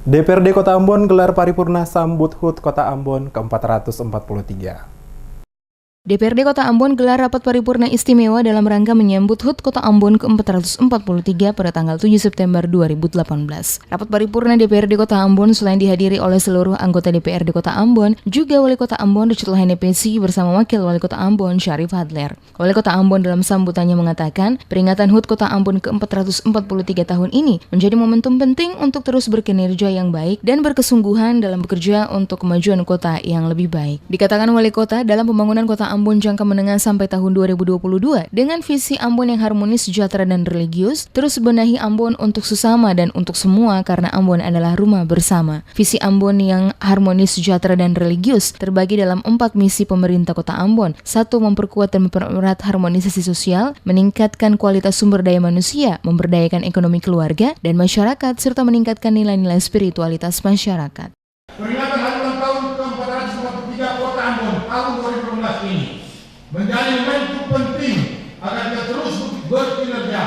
DPRD Kota Ambon gelar paripurna sambut HUT Kota Ambon ke-443. DPRD Kota Ambon gelar rapat paripurna istimewa dalam rangka menyambut HUT Kota Ambon ke-443 pada tanggal 7 September 2018. Rapat paripurna DPRD Kota Ambon selain dihadiri oleh seluruh anggota DPRD Kota Ambon, juga Wali Kota Ambon Richard Lahenepesi bersama Wakil Wali Kota Ambon Syarif Hadler. Wali Kota Ambon dalam sambutannya mengatakan, peringatan HUT Kota Ambon ke-443 tahun ini menjadi momentum penting untuk terus berkinerja yang baik dan berkesungguhan dalam bekerja untuk kemajuan kota yang lebih baik. Dikatakan Wali Kota dalam pembangunan Kota Ambon jangka menengah sampai tahun 2022 dengan visi Ambon yang harmonis, sejahtera, dan religius, terus benahi Ambon untuk sesama dan untuk semua karena Ambon adalah rumah bersama. Visi Ambon yang harmonis, sejahtera, dan religius terbagi dalam 4 misi pemerintah Kota Ambon. 1. Memperkuat dan mempererat harmonisasi sosial, meningkatkan kualitas sumber daya manusia, memberdayakan ekonomi keluarga dan masyarakat, serta meningkatkan nilai-nilai spiritualitas masyarakat. Peringatan hari ulang tahun ke-443 Kota Ambon tahun 2018 ini menjadi momentum penting agar kita terus berkinerja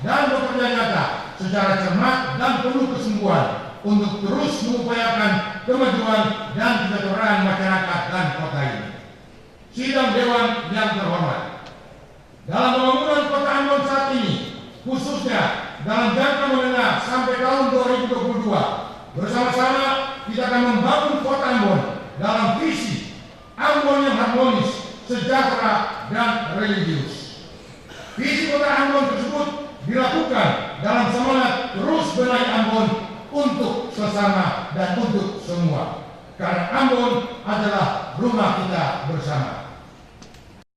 dan bekerja nyata secara cermat dan penuh kesungguhan untuk terus mengupayakan kemajuan dan kesejahteraan masyarakat dan kota ini. Sidang Dewan yang terhormat, dalam pembangunan Kota Ambon saat ini, khususnya dalam jangka menengah sampai tahun 2022, bersama-sama kita akan membangun Kota Ambon dalam visi Ambon yang harmonis, sejahtera, dan religius. Visi Kota Ambon tersebut dilakukan dalam semangat terus benahi Ambon untuk sesama dan untuk semua. Karena Ambon adalah rumah kita bersama.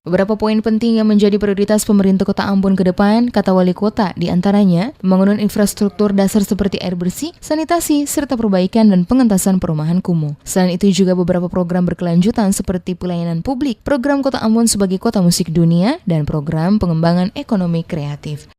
Beberapa poin penting yang menjadi prioritas pemerintah Kota Ambon ke depan, kata Wali Kota, diantaranya pembangunan infrastruktur dasar seperti air bersih, sanitasi, serta perbaikan dan pengentasan perumahan kumuh. Selain itu juga beberapa program berkelanjutan seperti pelayanan publik, program Kota Ambon sebagai kota musik dunia, dan program pengembangan ekonomi kreatif.